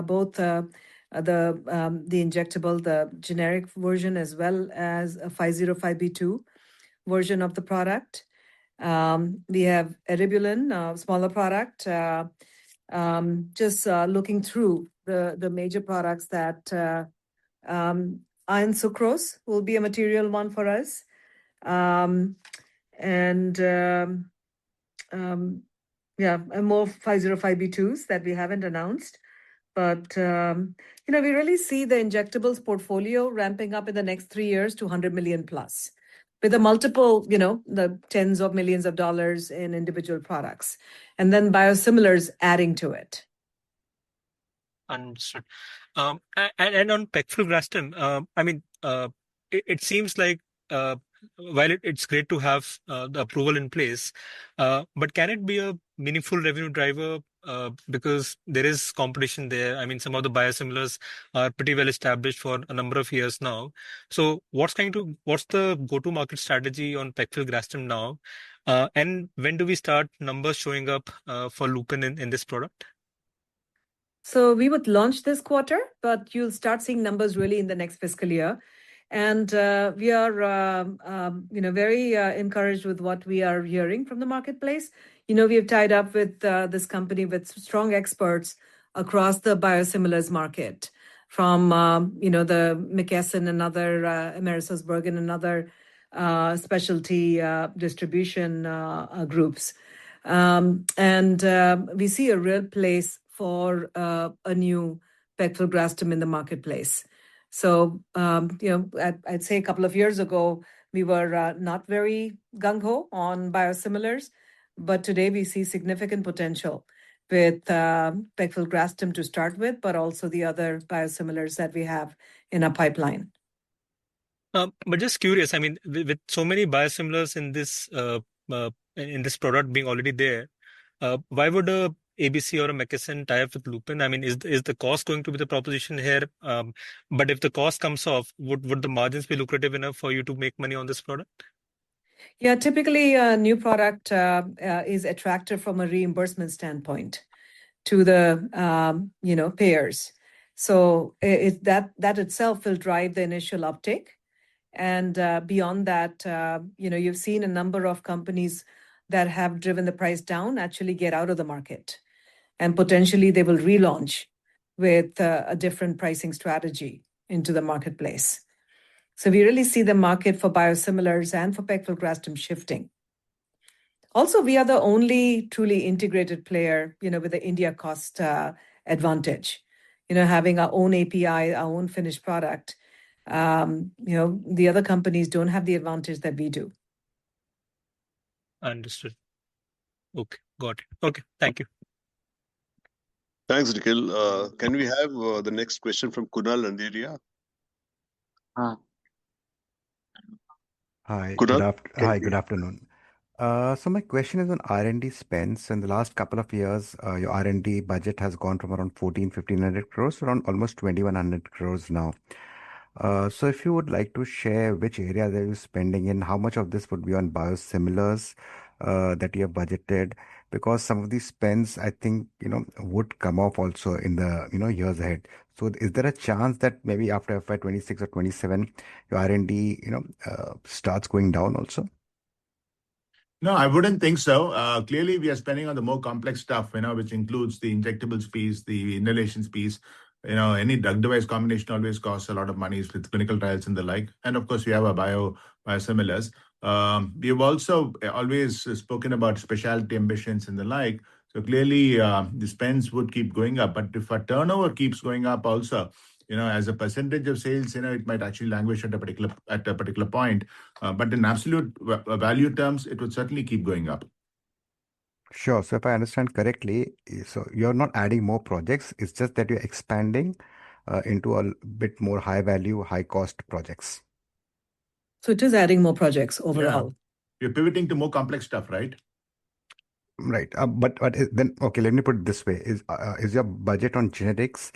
both the injectable, the generic version, as well as a 505(b)(2) version of the product. We have Eribulin, a smaller product. Just looking through the major products, that iron sucrose will be a material one for us. And more 505(b)(2)s that we haven't announced. But, we really see the injectables portfolio ramping up in the next 3 years to $100 million plus, with the multiple, the tens of millions of dollars in individual products, and then biosimilars adding to it. Understood. And on pegfilgrastim, I mean, it seems like while it's great to have the approval in place, but can it be a meaningful revenue driver? Because there is competition there. I mean, some of the biosimilars are pretty well established for a number of years now. So what's the go-to-market strategy on pegfilgrastim now? And when do we start numbers showing up for Lupin in this product? So we would launch this quarter, but you'll start seeing numbers really in the next fiscal year. And we are, very encouraged with what we are hearing from the marketplace. We have tied up with this company with strong experts across the biosimilars market, from the McKesson and other AmerisourceBergen and other specialty distribution groups. And we see a real place for a new pegfilgrastim in the marketplace. So, I'd say a couple of years ago, we were not very gung-ho on biosimilars, but today we see significant potential with pegfilgrastim to start with, but also the other biosimilars that we have in our pipeline. But just curious, I mean, with so many biosimilars in this product being already there, why would a ABC or a McKesson tie up with Lupin? I mean, is the cost going to be the proposition here? But if the cost comes off, would the margins be lucrative enough for you to make money on this product? Yeah, typically a new product is attractive from a reimbursement standpoint to the payers. So that itself will drive the initial uptake. And beyond that, you've seen a number of companies that have driven the price down actually get out of the market. And potentially they will relaunch with a different pricing strategy into the marketplace. So we really see the market for biosimilars and for pegfilgrastim shifting. Also, we are the only truly integrated player, with the India cost advantage, having our own API, our own finished product. The other companies don't have the advantage that we do. Understood. Okay, got it. Okay, thank you. Thanks, Nikhil. Can we have the next question from Kunal Andheriya? Hi, Kunal, good afternoon. So my question is on R&D spends. In the last couple of years, your R&D budget has gone from around 1,500 crores to around almost 2,100 crores now. So if you would like to share which areas are you spending in, how much of this would be on biosimilars that you have budgeted? Because some of these spends, I think, would come off also in the, years ahead. So is there a chance that maybe after FY26 or 27, your R&D, starts going down also? No, I wouldn't think so. Clearly, we are spending on the more complex stuff, which includes the injectables piece, the inhalations piece. Any drug device combination always costs a lot of money with clinical trials and the like. And of course, we have our biosimilars. We have also always spoken about specialty ambitions and the like. So clearly, the spends would keep going up. But if our turnover keeps going up also, as a percentage of sales, it might actually languish at a particular point. But in absolute value terms, it would certainly keep going up. Sure. So if I understand correctly, so you're not adding more projects. It's just that you're expanding into a bit more high value, high cost projects. So it is adding more projects overall. Yeah. You're pivoting to more complex stuff, right? Right. But then, okay, let me put it this way. Is your budget on generics,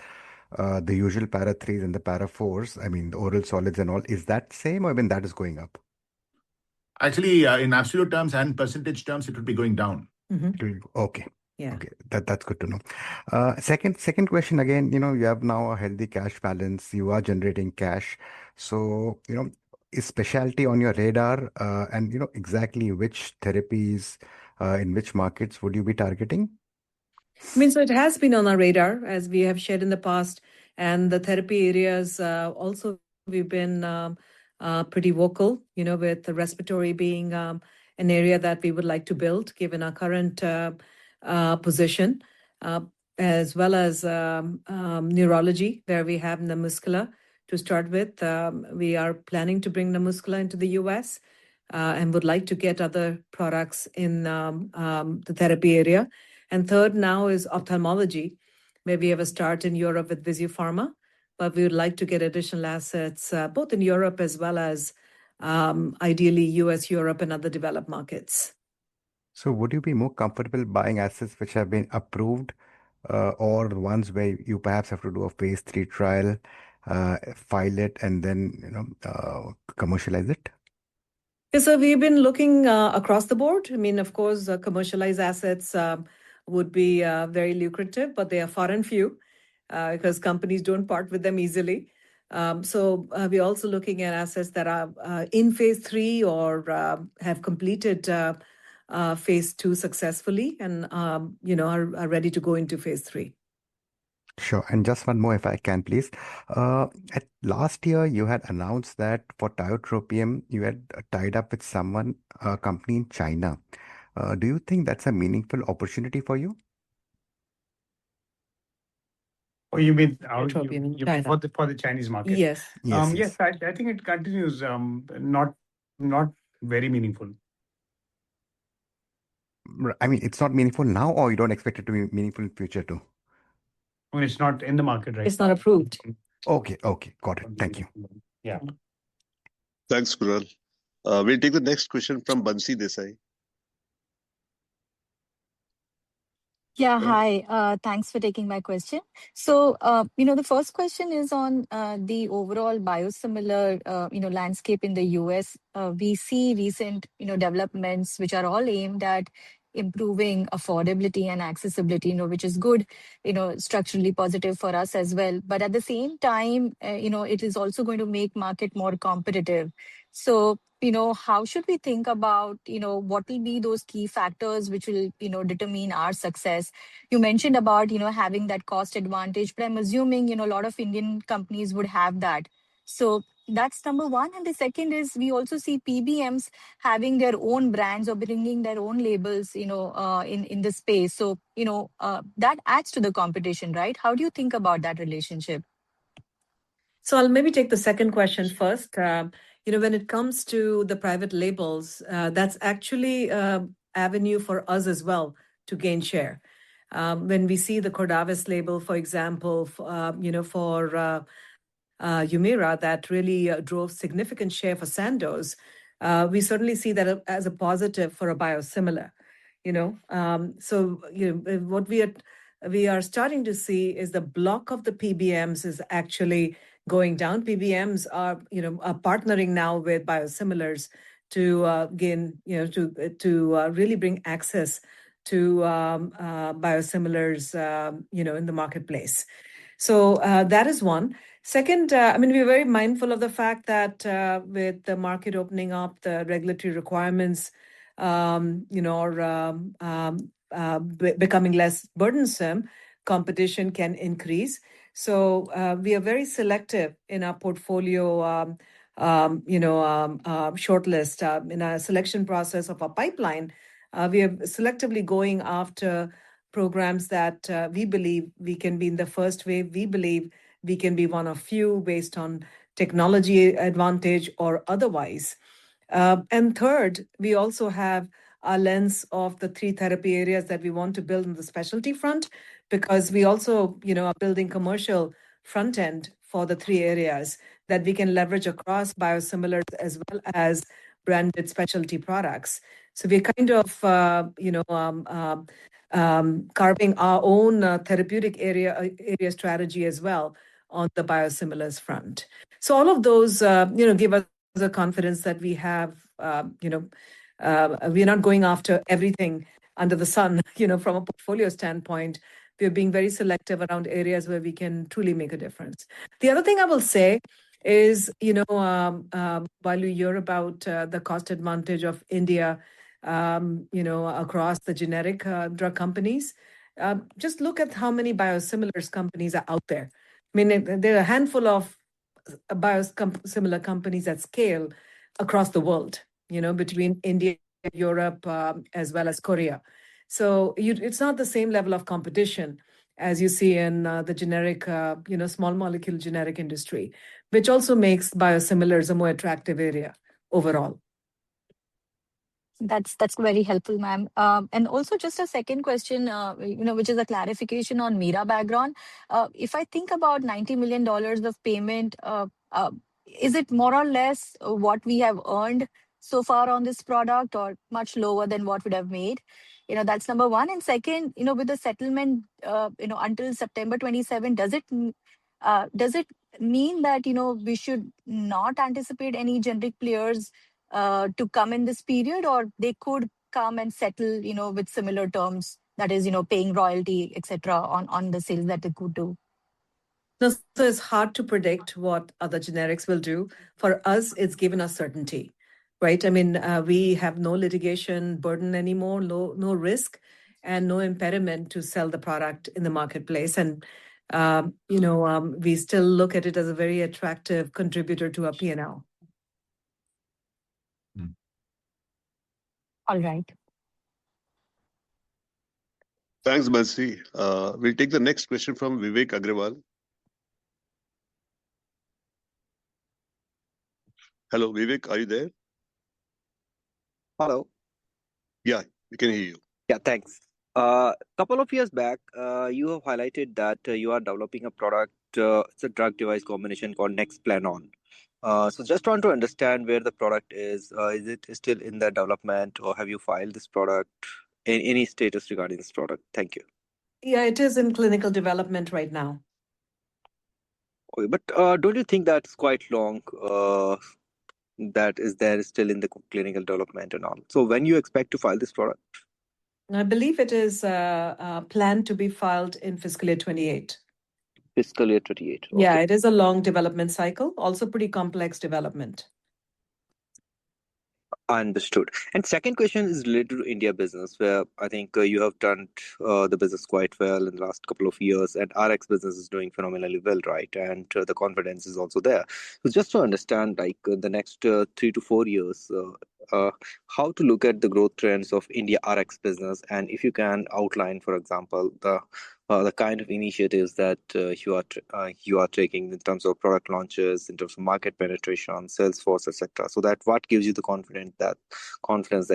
the usual para 3s and the para 4s, I mean, the oral solids and all, is that same or even that is going up? Actually, in absolute terms and percentage terms, it would be going down. Okay. Yeah. Okay. That's good to know. Second question again, you have now a healthy cash balance. You are generating cash. So, is specialty on your radar? And, exactly which therapies in which markets would you be targeting? I mean, so it has been on our radar, as we have shared in the past. And the therapy areas also, we've been pretty vocal, with the respiratory being an area that we would like to build, given our current position, as well as neurology, where we have Namuscula to start with. We are planning to bring Namuscula into the US and would like to get other products in the therapy area. And third now is ophthalmology, where we have a start in Europe with Visiopharma, but we would like to get additional assets both in Europe as well as ideally US, Europe, and other developed markets. So would you be more comfortable buying assets which have been approved or ones where you perhaps have to do a phase 3 trial, file it, and then, commercialize it? Yeah, so we've been looking across the board. I mean, of course, commercialized assets would be very lucrative, but they are far and few because companies don't part with them easily. So we're also looking at assets that are in phase 3 or have completed phase 2 successfully and are ready to go into phase 3. Sure. And just one more, if I can, please. At last year, you had announced that for tiotropium, you had tied up with someone, a company in China. Do you think that's a meaningful opportunity for you? Oh, you mean Tiotropium in China. for the Chinese market? Yes. Yes, Yes, I think it continues. Not very meaningful. I mean, it's not meaningful now, or you don't expect it to be meaningful in future too? I mean, it's not in the market right It's now. not approved. Okay, got it. Thank you. Yeah. Thanks, Kunal. We'll take the next question from Bansi Desai. Yeah, hi. Thanks for taking my question. So, the first question is on the overall biosimilar, landscape in the US. We see recent, developments which are all aimed at improving affordability and accessibility, which is good, structurally positive for us as well. But at the same time, it is also going to make market more competitive. So, how should we think about, what will be those key factors which will, determine our success? You mentioned about, having that cost advantage, but I'm assuming, a lot of Indian companies would have that. So that's number one. And the second is we also see PBMs having their own brands or bringing their own labels, in the space. So, that adds to the competition, right? How do you think about that relationship? So I'll maybe take the second question first. When it comes to the private labels, that's actually an avenue for us as well to gain share. When we see the Cordavis label, for example, for Humira, that really drove significant share for Sandoz, we certainly see that as a positive for a biosimilar. What we are starting to see is the block of the PBMs is actually going down. PBMs are partnering now with biosimilars to gain, to really bring access to biosimilars, in the marketplace. So that is one. Second, we're very mindful of the fact that with the market opening up, the regulatory requirements, becoming less burdensome, competition can increase. So we are very selective in our portfolio, shortlist in our selection process of our pipeline. We are selectively going after programs that we believe we can be in the first wave. We believe we can be one of few based on technology advantage or otherwise. And third, we also have a lens of the 3 therapy areas that we want to build in the specialty front, because we also, are building commercial front end for the 3 areas that we can leverage across biosimilars as well as branded specialty products. So we're kind of, carving our own therapeutic area strategy as well on the biosimilars front. So all of those, give us the confidence that we have, we're not going after everything under the sun, from a portfolio standpoint. We're being very selective around areas where we can truly make a difference. The other thing I will say is, while you hear about the cost advantage of India, across the generic drug companies, just look at how many biosimilars companies are out there. I mean, there are a handful of biosimilar companies at scale across the world, between India, Europe, as well as Korea. So it's not the same level of competition as you see in the generic, small molecule generic industry, which also makes biosimilars a more attractive area overall. That's very helpful, ma'am. And also just a second question, which is a clarification on Mirabegron. If I think about $90 million of payment, is it more or less what we have earned so far on this product, or much lower than what we'd have made? That's number one. And second, with the settlement, until September 27, does it mean that, we should not anticipate any generic players to come in this period, or they could come and settle, with similar terms, that is, paying royalty, etc., on the sales that they could do? So it's hard to predict what other generics will do. For us, it's given us certainty, right? I mean, we have no litigation burden anymore, no risk, and no impediment to sell the product in the marketplace. And we still look at it as a very attractive contributor to our P&L. All right. Thanks, Bansi. We'll take the next question from Vivek Agrawal. Hello, Vivek, are you there? Hello. Yeah, we can hear you. Yeah, thanks. Couple of years back, you have highlighted that you are developing a product, it's a drug device combination called Nexplanon. So just want to understand where the product is. Is it still in the development or have you filed this product? Any status regarding this product? Thank you. Yeah, it is in clinical development right now. Okay, but don't you think that's quite long? That is there still in the clinical development and all. So when you expect to file this product? I believe it is planned to be filed in fiscal year 28. Fiscal year 28. Okay. Yeah, it is a long development cycle, also pretty complex development. Understood. And second question is related to India business, where I think you have done the business quite well in the last couple of years, and RX business is doing phenomenally well, right? And the confidence is also there. So just to understand, like the next 3 to 4 years, how to look at the growth trends of India RX business, and if you can outline, for example, the kind of initiatives that you are taking in terms of product launches, in terms of market penetration, sales force, etc. So that what gives you the confidence that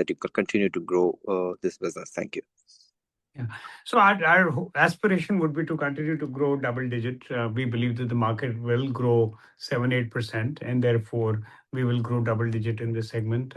you could continue to grow this business. Thank you. Yeah. So our aspiration would be to continue to grow double digit. We believe that the market will grow 7-8%, and therefore we will grow double digit in this segment.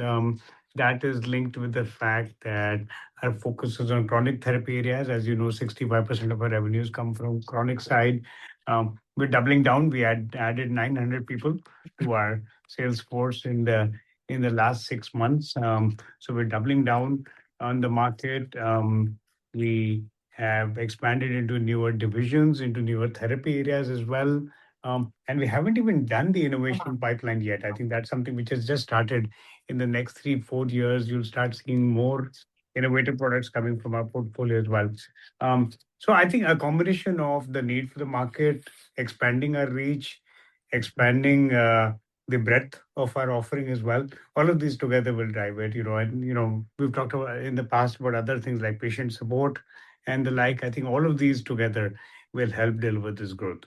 That is linked with the fact that our focus is on chronic therapy areas. As you know, 65% of our revenues come from chronic side. We're doubling down. We added 900 people to our sales force in the last 6 months. So we're doubling down on the market. We have expanded into newer divisions, into newer therapy areas as well. And we haven't even done the innovation pipeline yet. I think that's something which has just started. In the next 3-4 years, you'll start seeing more innovative products coming from our portfolio as well. So I think a combination of the need for the market, expanding our reach, expanding the breadth of our offering as well. All of these together will drive it, and we've talked about in the past about other things like patient support and the like. I think all of these together will help deliver this growth.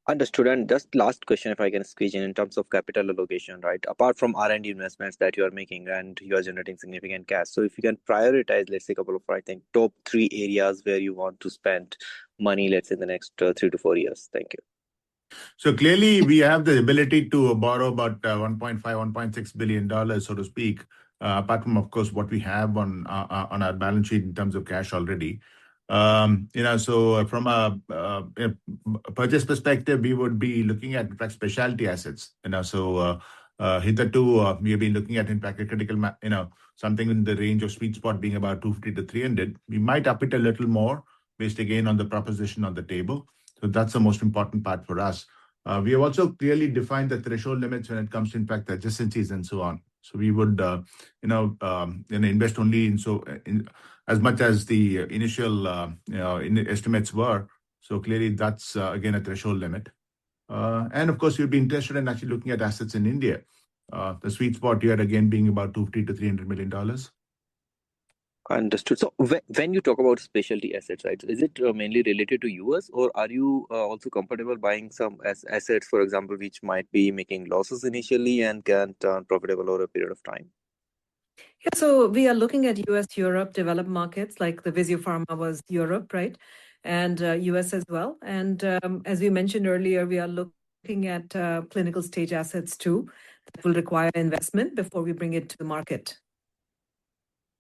Understood. And just last question, if I can squeeze in terms of capital allocation, right? Apart from R&D investments that you are making and you are generating significant cash. So if you can prioritize, let's say, a couple of, I think, top 3 areas where you want to spend money, let's say, in the next 3 to 4 years. Thank you. So clearly, we have the ability to borrow about $1.6 billion, so to speak, apart from, of course, what we have on our balance sheet in terms of cash already. So from a purchase perspective, we would be looking at, in fact, specialty assets. So hitherto, we have been looking at, in fact, a critical, something in the range of sweet spot being about 250 to 300. We might up it a little more based again on the proposition on the table. So that's the most important part for us. We have also clearly defined the threshold limits when it comes to, in fact, adjacencies and so on. So we would, invest only in as much as the initial estimates were. So clearly, that's again a threshold limit. And of course, we'd be interested in actually looking at assets in India. The sweet spot here again being about $250 to $300 million. Understood. So when you talk about specialty assets, right, is it mainly related to US, or are you also comfortable buying some assets, for example, which might be making losses initially and can turn profitable over a period of time? Yeah, so we are looking at US, Europe, developed markets like the Visio Pharma was Europe, right? And US as well. And as we mentioned earlier, we are looking at clinical stage assets too that will require investment before we bring it to the market.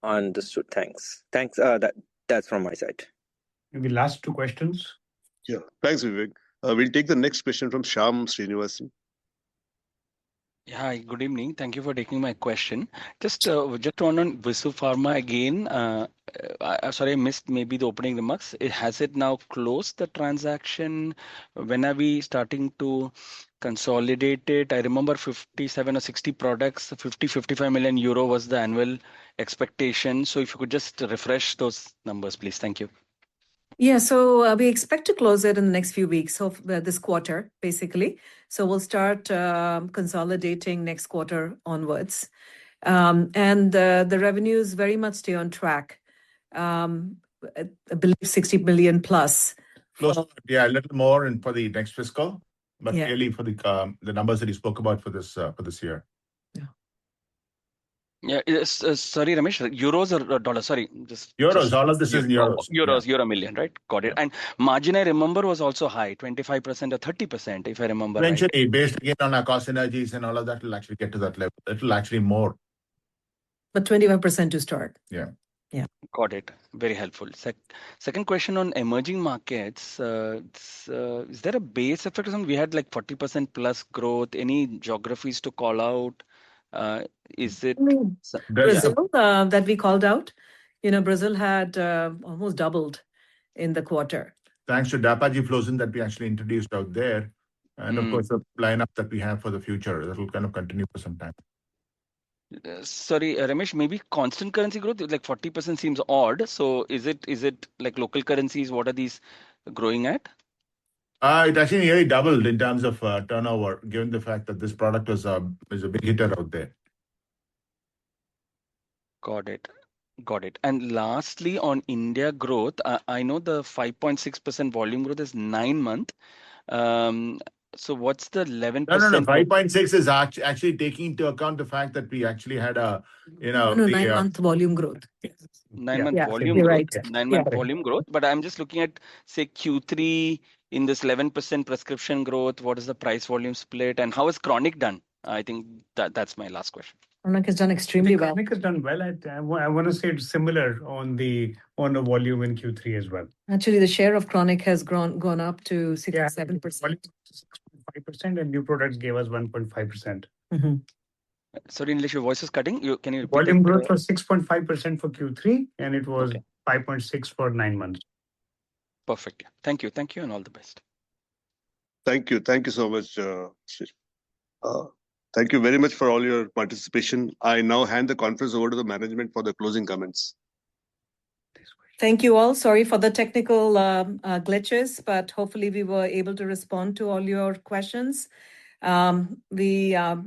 Understood. Thanks. That's from my side. Maybe last 2 questions. Yeah, thanks, Vivek. We'll take the next question from Shyam Srinivasan. Yeah, hi, good evening. Thank you for taking my question. Just on Visio Pharma again. Sorry, I missed maybe the opening remarks. Has it now closed the transaction? When are we starting to consolidate it? I remember 57 or 60 products, 55 million euro was the annual expectation. So if you could just refresh those numbers, please. Thank you. Yeah, so we expect to close it in the next few weeks of this quarter, basically. So we'll start consolidating next quarter onwards. And the revenues very much stay on track. I believe 60 million plus. Close, yeah, a little more and for the next fiscal, but Yeah. clearly for the numbers that you spoke about for this year. Yeah, sorry, Ramesh, euros or dollars? Sorry, Euros. All of this is in euros. Euros, euro million, right? Got it. And margin, I remember, was also high, 25% or 30%, if I remember right. Eventually, based again on our cost synergies and all of that, will actually get to that level. It will actually more. But 25% to start. Yeah. Yeah. Got it. Very helpful. Second question on emerging markets. Is there a base effect or something? We had like 40% plus growth. Any geographies to call out? Is it Brazil that we called out? Brazil had almost doubled in the quarter. Thanks to Dapaji Flosin that we actually introduced out there. And of course, the lineup that we have for the future that will kind of continue for some time. Sorry, Ramesh, maybe constant currency growth, like 40% seems odd. So is it like local currencies? What are these growing at? It actually nearly doubled in terms of turnover, given the fact that this product was a big hitter out there. Got it. And lastly, on India growth, I know the 5.6% volume growth is 9 month. So what's the 11%? No. 5.6 is actually taking into account the fact that we actually had a, 9-month volume growth. 9 month volume you're growth. right. 9 month volume growth. But I'm just looking at, say, Q3 in this 11% prescription growth. What is the price volume split, and how is chronic done? I think that's my last question. Chronic has done extremely well. Chronic has done well. I want to say it's similar on the volume in Q3 as well. Actually, the share of chronic has gone up to 67%. 6.5%, and new products gave us 1.5%. Sorry, English, your voice is cutting. Can you repeat Volume that? growth was 6.5% for Q3, and it was 5.6 for 9 months. Perfect. Thank you, and all the best. Thank you so much. Thank you very much for all your participation. I now hand the conference over to the management for the closing comments. Thank you all. Sorry for the technical glitches, but hopefully we were able to respond to all your questions. We are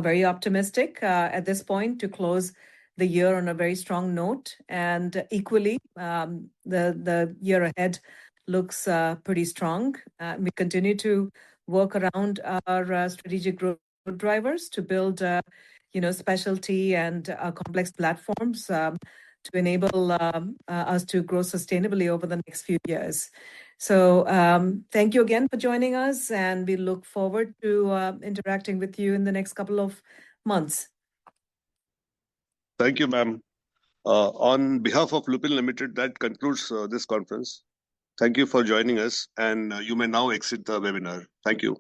very optimistic at this point to close the year on a very strong note, and equally, the year ahead looks pretty strong. We continue to work around our strategic growth drivers to build, specialty and complex platforms to enable us to grow sustainably over the next few years. So thank you again for joining us, and we look forward to interacting with you in the next couple of months. Thank you, ma'am. On behalf of Lupin Limited, that concludes this conference. Thank you for joining us, and you may now exit the webinar. Thank you.